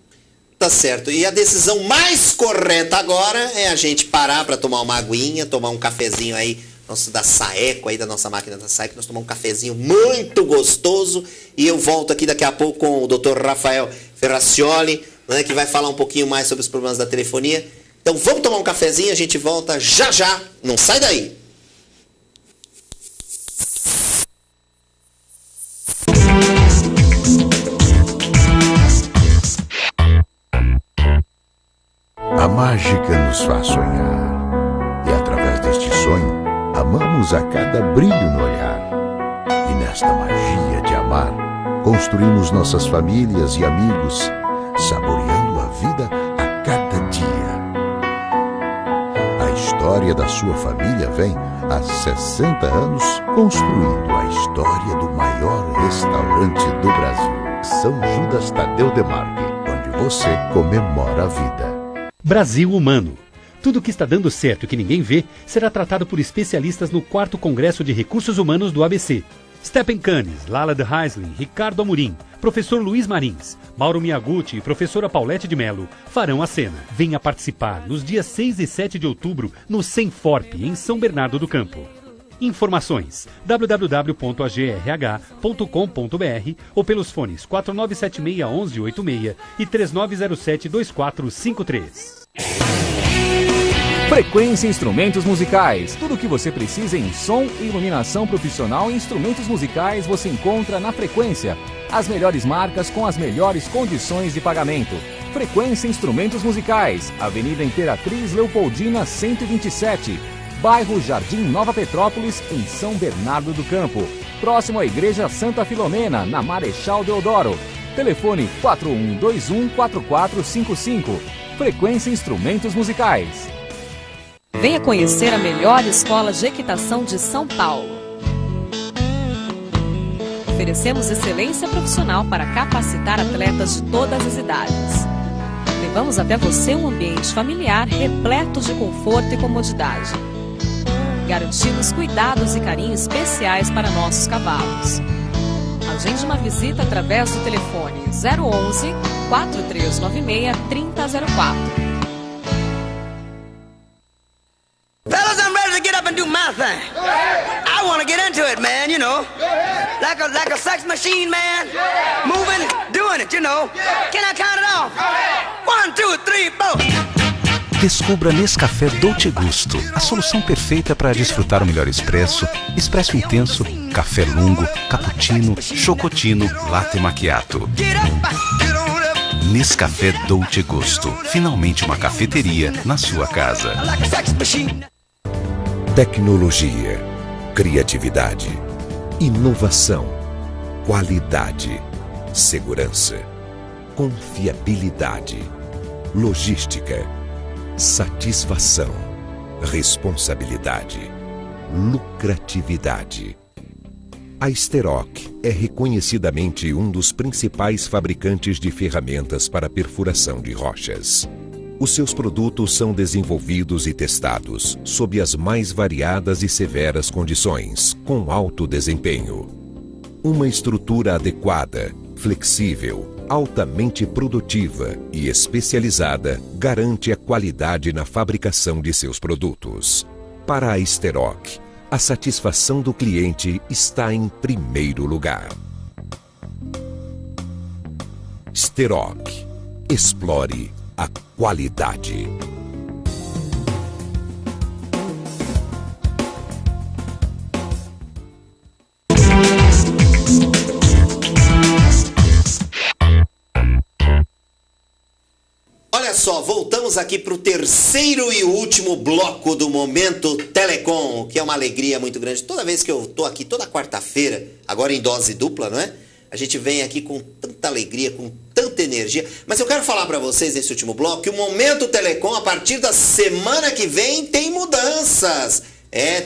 Speaker 1: Tá certo. E a decisão mais correta agora é a gente parar para tomar uma aguinha, tomar um cafezinho aí, nosso da Saeco, aí da nossa máquina da Saeco, nós tomamos um cafezinho muito gostoso, e eu volto aqui daqui a pouco com o Dr. Rafael Ferracioli, né, que vai falar um pouquinho mais sobre os problemas da telefonia. Então vamos tomar um cafezinho, a gente volta já já, não sai daí.
Speaker 18: A mágica nos faz sonhar, e através deste sonho, amamos a cada brilho no olhar. E nesta magia de amar, construímos nossas famílias e amigos, saboreando a vida a cada dia. A história da sua família vem há 60 anos construindo a história do maior restaurante do Brasil. São Judas Tadeu Demarque, onde você comemora a vida.
Speaker 19: Brasil Humano. Tudo que está dando certo e que ninguém vê será tratado por especialistas no 4º Congresso de Recursos Humanos do ABC. Stephen Canes, Lala de Heisling, Ricardo Amorim, professor Luiz Marins, Mauro Miyaguchi e professora Paulette de Mello farão a cena. Venha participar nos dias 6 e 7 de outubro no Senforp, em São Bernardo do Campo. Informações: www.agrh.com.br ou pelos fones 4976-1186 e 3907-2453.
Speaker 8: Frequência Instrumentos Musicais. Tudo o que você precisa em som e iluminação profissional e instrumentos musicais você encontra na Frequência. As melhores marcas com as melhores condições de pagamento. Frequência Instrumentos Musicais. Avenida Imperatriz Leopoldina 127. Bairro Jardim Nova Petrópolis, em São Bernardo do Campo. Próximo à Igreja Santa Filomena, na Marechal Deodoro. Telefone 4121-4455. Frequência Instrumentos Musicais.
Speaker 5: Venha conhecer a melhor escola de equitação de São Paulo. Oferecemos excelência profissional para capacitar atletas de todas as idades. Levamos até você um ambiente familiar repleto de conforto e comodidade. Garantimos cuidados e carinho especiais para nossos cavalos. Agende uma visita através do telefone 011 4396 3004.
Speaker 20: Fellas, I'm ready to get up and do my thing. I want to get into it, man, you know. Like a sex machine, man. Moving, doing it, you know. Can I count it off? 1, 2, 3, 4.
Speaker 21: Descubra Nescafé Dolce Gusto, a solução perfeita para desfrutar o melhor expresso, expresso intenso, café lungo, cappuccino, chocotino, latte macchiato. Nescafé Dolce Gusto, finalmente uma cafeteria na sua casa.
Speaker 22: Tecnologia, criatividade, inovação, qualidade, segurança, confiabilidade, logística, satisfação, responsabilidade, lucratividade. A Steroc é reconhecidamente um dos principais fabricantes de ferramentas para perfuração de rochas. Os seus produtos são desenvolvidos e testados sob as mais variadas e severas condições, com alto desempenho. Uma estrutura adequada, flexível, altamente produtiva e especializada garante a qualidade na fabricação de seus produtos. Para a Steroc, a satisfação do cliente está em primeiro lugar. Steroc. Explore a qualidade.
Speaker 1: Olha só, voltamos aqui para o terceiro e último bloco do Momento Telecom, que é uma alegria muito grande. Toda vez que eu tô aqui, toda quarta-feira, agora em dose dupla, não é? A gente vem aqui com tanta alegria, com tanta energia. Mas eu quero falar para vocês nesse último bloco que o Momento Telecom, a partir da semana que vem, tem mudanças.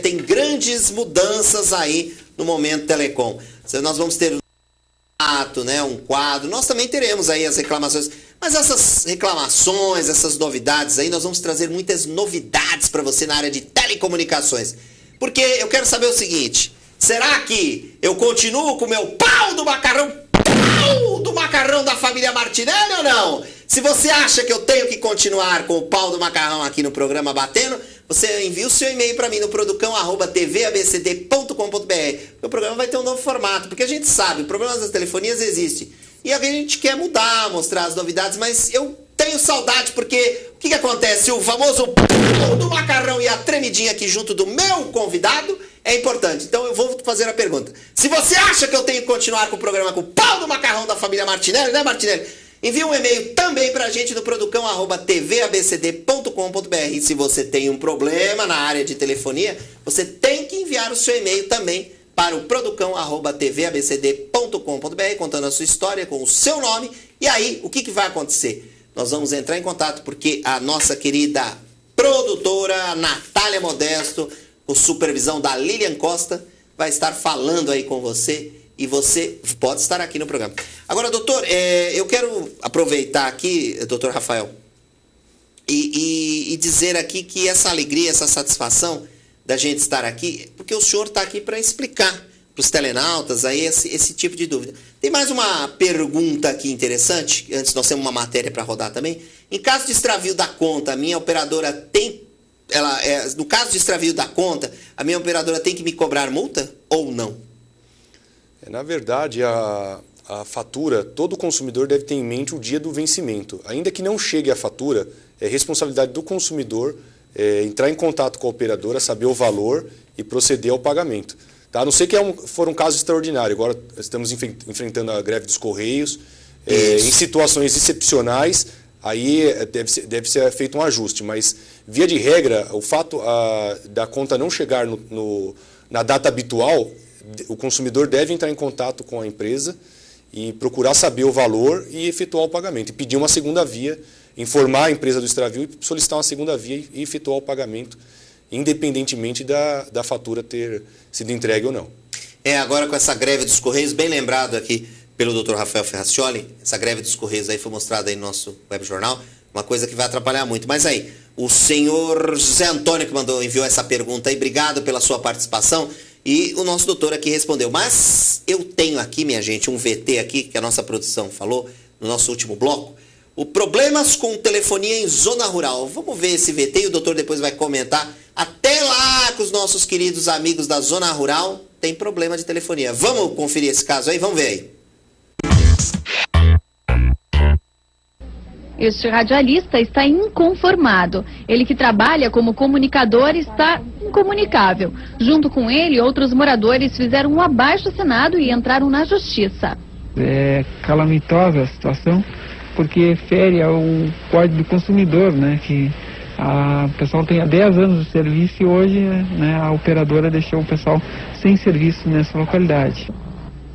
Speaker 1: Tem grandes mudanças aí no Momento Telecom. Nós vamos ter um quadro, nós também teremos aí as reclamações. Mas essas reclamações, essas novidades aí, nós vamos trazer muitas novidades para você na área de telecomunicações. Porque eu quero saber o seguinte, será que eu continuo com o meu pau do macarrão da família Martinelli ou não? Se você acha que eu tenho que continuar com o pau do macarrão aqui no programa Batendo, você envia o seu e-mail para mim no producão@tvabcd.com.br. O programa vai ter um novo formato, porque a gente sabe, problemas das telefonias existem. E a gente quer mudar, mostrar as novidades, mas eu tenho saudade, porque o que acontece? O famoso pau do macarrão e a tremidinha aqui junto do meu convidado é importante. Então eu vou fazer a pergunta. Se você acha que eu tenho que continuar com o programa com o pau do macarrão da família Martinelli, né, Martinelli? Envie um e-mail também pra gente no producão@tvabcd.com.br. E se você tem um problema na área de telefonia, você tem que enviar o seu e-mail também para o producão@tvabcd.com.br, contando a sua história com o seu nome. E aí, o que vai acontecer? Nós vamos entrar em contato porque a nossa querida produtora Natália Modesto, com supervisão da Lilian Costa, vai estar falando aí com você e você pode estar aqui no programa. Agora, doutor, eu quero aproveitar aqui, doutor Rafael, e dizer aqui que essa alegria, essa satisfação da gente estar aqui, porque o senhor está aqui para explicar para os telenautas aí esse tipo de dúvida. Tem mais uma pergunta aqui interessante, antes nós temos uma matéria para rodar também. Em caso de extravio da conta, a minha operadora tem... no caso de extravio da conta, a minha operadora tem que me cobrar multa ou não?
Speaker 9: Na verdade, a fatura, todo consumidor deve ter em mente o dia do vencimento. Ainda que não chegue a fatura, é responsabilidade do consumidor entrar em contato com a operadora, saber o valor e proceder ao pagamento. Tá? A não ser que for um caso extraordinário. Agora estamos enfrentando a greve dos Correios. Em situações excepcionais, aí deve ser feito um ajuste. Mas, via de regra, o fato da conta não chegar na data habitual, o consumidor deve entrar em contato com a empresa e procurar saber o valor e efetuar o pagamento. E pedir uma segunda via, informar a empresa do extravio e solicitar uma segunda via e efetuar o pagamento, independentemente da fatura ter sido entregue ou não.
Speaker 1: Agora com essa greve dos Correios, bem lembrado aqui pelo Dr. Rafael Ferracioli, essa greve dos Correios aí foi mostrada aí no nosso web jornal, uma coisa que vai atrapalhar muito. Mas aí, o senhor José Antônio que enviou essa pergunta aí, obrigado pela sua participação. E o nosso doutor aqui respondeu. Mas eu tenho aqui, minha gente, um VT aqui, que a nossa produção falou no nosso último bloco. O problemas com telefonia em zona rural. Vamos ver esse VT e o doutor depois vai comentar. Até lá com os nossos queridos amigos da zona rural tem problema de telefonia. Vamos conferir esse caso aí? Vamos ver aí.
Speaker 3: Este radialista está inconformado. Ele que trabalha como comunicador está incomunicável. Junto com ele, outros moradores fizeram um abaixo-assinado e entraram na justiça.
Speaker 4: É calamitosa a situação, porque fere o Código do Consumidor, né? Que o pessoal tem há 10 anos de serviço e hoje, né, a operadora deixou o pessoal sem serviço nessa localidade.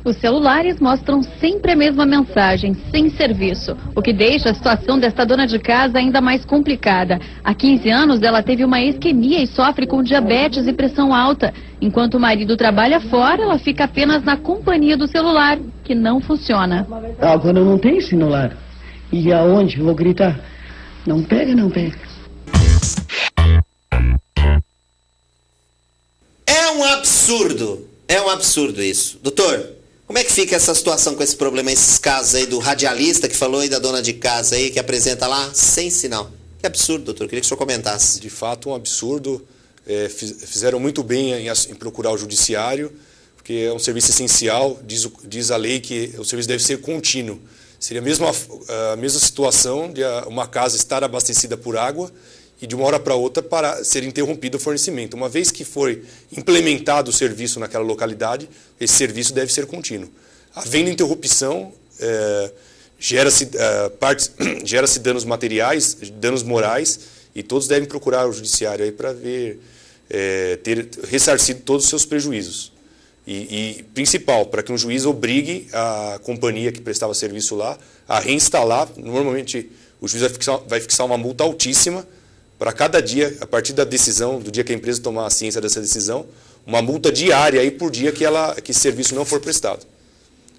Speaker 3: Os celulares mostram sempre a mesma mensagem, sem serviço, o que deixa a situação desta dona de casa ainda mais complicada. Há 15 anos ela teve uma isquemia e sofre com diabetes e pressão alta. Enquanto o marido trabalha fora, ela fica apenas na companhia do celular, que não funciona.
Speaker 23: Agora eu não tenho celular. E aonde eu vou gritar? Não pega, não pega.
Speaker 1: É um absurdo isso. Doutor, como é que fica essa situação com esse problema, esses casos aí do radialista que falou e da dona de casa aí que apresenta lá sem sinal? Que absurdo, doutor. Queria que o senhor comentasse.
Speaker 9: De fato, um absurdo. Fizeram muito bem em procurar o judiciário, porque é um serviço essencial. Diz a lei que o serviço deve ser contínuo. Seria a mesma situação de uma casa estar abastecida por água e de uma hora para outra ser interrompido o fornecimento. Uma vez que foi implementado o serviço naquela localidade, esse serviço deve ser contínuo. Havendo interrupção, gera-se danos materiais, danos morais, e todos devem procurar o judiciário aí para ter ressarcido todos os seus prejuízos. E principal, para que um juiz obrigue a companhia que prestava serviço lá a reinstalar. Normalmente o juiz vai fixar uma multa altíssima para cada dia, a partir da decisão, do dia que a empresa tomar a ciência dessa decisão, uma multa diária aí por dia que esse serviço não for prestado.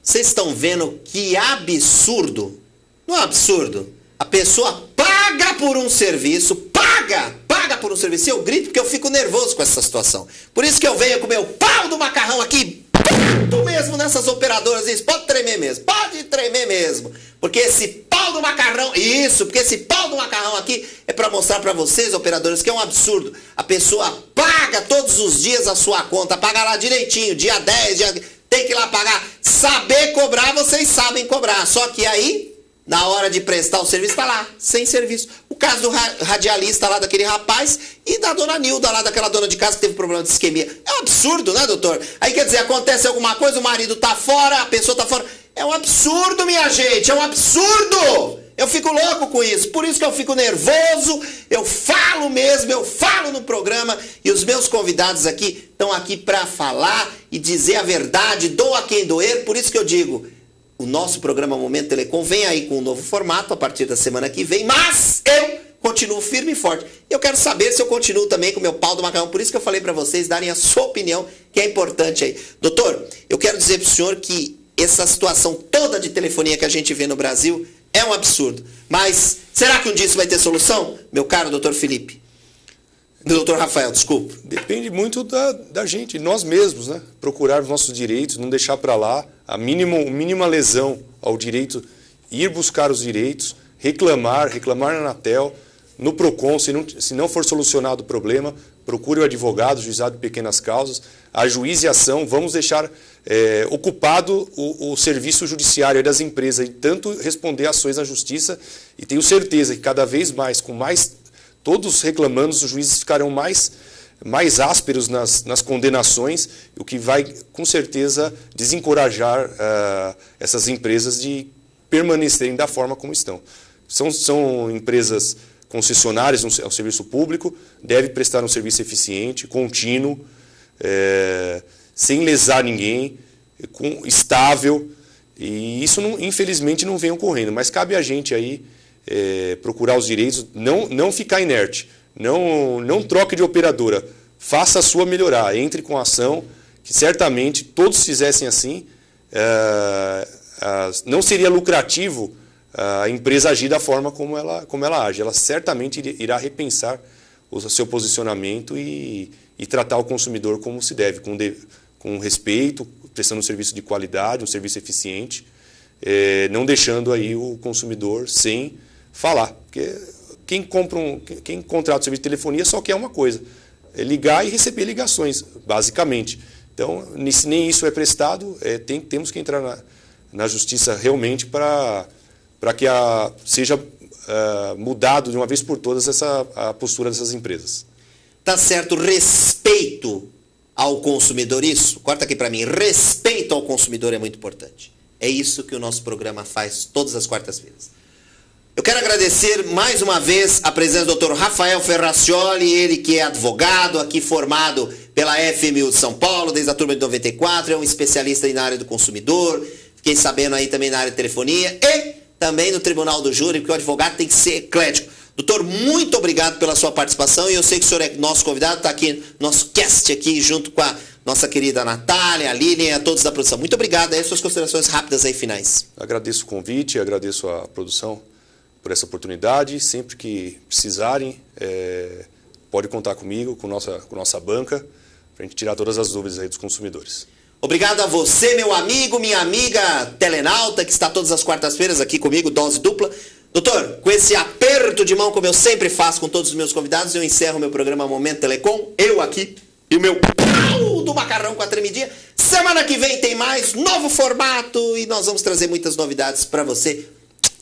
Speaker 1: Vocês estão vendo que absurdo Não é um absurdo? A pessoa paga por um serviço, paga por um serviço. Eu grito porque eu fico nervoso com essa situação. Por isso que eu venho com o meu pau do macarrão aqui, bato mesmo nessas operadoras. Isso, pode tremer mesmo, pode tremer mesmo. Porque esse pau do macarrão, porque esse pau do macarrão aqui é para mostrar para vocês, operadores, que é um absurdo. A pessoa paga todos os dias a sua conta, paga lá direitinho, dia 10, tem que ir lá pagar. Saber cobrar, vocês sabem cobrar. Só que aí, na hora de prestar o serviço, tá lá, sem serviço. O caso do radialista lá, daquele rapaz, e da dona Nilda lá, daquela dona de casa que teve problema de isquemia. É um absurdo, né, doutor? Aí quer dizer, acontece alguma coisa, o marido tá fora, a pessoa tá fora. É um absurdo, minha gente, é um absurdo! Eu fico louco com isso, por isso que eu fico nervoso, eu falo mesmo, eu falo no programa, e os meus convidados aqui estão aqui para falar e dizer a verdade, doa quem doer, por isso que eu digo, o nosso programa Momento Telecom vem aí com um novo formato a partir da semana que vem, mas eu continuo firme e forte. Eu quero saber se eu continuo também com o meu pau do macarrão, por isso que eu falei para vocês darem a sua opinião, que é importante aí. Doutor, eu quero dizer para o senhor que essa situação toda de telefonia que a gente vê no Brasil é um absurdo. Mas será que um dia isso vai ter solução? Meu caro doutor Felipe. Doutor Rafael, desculpa.
Speaker 9: Depende muito da gente, nós mesmos, né? Procurar os nossos direitos, não deixar para lá a mínima lesão ao direito, ir buscar os direitos, reclamar na Anatel, no PROCON, se não for solucionado o problema, procure o advogado, juizado de pequenas causas, ajuize a ação, vamos deixar ocupado o serviço judiciário das empresas e tanto responder ações na justiça, e tenho certeza que cada vez mais, com mais todos reclamando, os juízes ficarão mais ásperos nas condenações, o que vai com certeza desencorajar essas empresas de permanecerem da forma como estão. São empresas concessionárias ao serviço público, deve prestar um serviço eficiente, contínuo, sem lesar ninguém, estável, e isso infelizmente não vem ocorrendo, mas cabe a gente aí procurar os direitos, não ficar inerte, não troque de operadora, faça a sua melhorar, entre com a ação, que certamente todos fizessem assim, não seria lucrativo a empresa agir da forma como ela age, ela certamente irá repensar o seu posicionamento e tratar o consumidor como se deve, com respeito, prestando um serviço de qualidade, um serviço eficiente, não deixando aí o consumidor sem falar. Porque quem contrata o serviço de telefonia só quer uma coisa, é ligar e receber ligações, basicamente. Então, se nem isso é prestado, temos que entrar na justiça realmente para que seja mudado de uma vez por todas a postura dessas empresas.
Speaker 1: Tá certo, respeito ao consumidor, isso? Corta aqui para mim, respeito ao consumidor é muito importante. É isso que o nosso programa faz todas as quartas-feiras. Eu quero agradecer mais uma vez a presença do Dr. Rafael Ferracioli, ele que é advogado, aqui formado pela FMU de São Paulo, desde a turma de 94, é um especialista aí na área do consumidor, fiquei sabendo aí também na área de telefonia e também no Tribunal do Júri, porque o advogado tem que ser eclético. Doutor, muito obrigado pela sua participação e eu sei que o senhor é nosso convidado, está aqui, nosso cast aqui, junto com a nossa querida Natália, a Lilian e a todos da produção. Muito obrigado. Aí suas considerações rápidas aí, finais.
Speaker 9: Agradeço o convite, agradeço a produção por essa oportunidade. Sempre que precisarem, pode contar comigo, com nossa banca, para a gente tirar todas as dúvidas aí dos consumidores.
Speaker 1: Obrigado a você, meu amigo, minha amiga telenauta, que está todas as quartas-feiras aqui comigo, Dose Dupla. Doutor, com esse aperto de mão, como eu sempre faço com todos os meus convidados, eu encerro meu programa Momento Telecom, eu aqui, e o meu pau do macarrão com a tremidinha. Semana que vem tem mais, novo formato, e nós vamos trazer muitas novidades para você.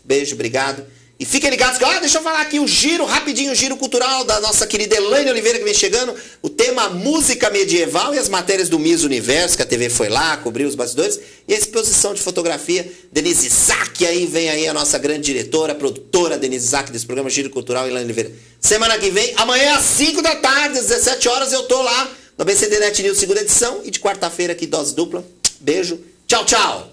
Speaker 1: Beijo, obrigado. E fiquem ligados que, deixa eu falar aqui o giro, rapidinho, o giro cultural da nossa querida Elaine Oliveira, que vem chegando. O tema música medieval e as matérias do Miss Universo, que a TV foi lá, cobriu os bastidores. E a exposição de fotografia, Denise Isaac, aí vem aí a nossa grande diretora, produtora Denise Isaac desse programa Giro Cultural, Elaine Oliveira. Semana que vem, amanhã às 5 da tarde, às 17 horas, eu tô lá no BCD Net News, segunda edição. E de quarta-feira aqui, Dose Dupla. Beijo, tchau, tchau.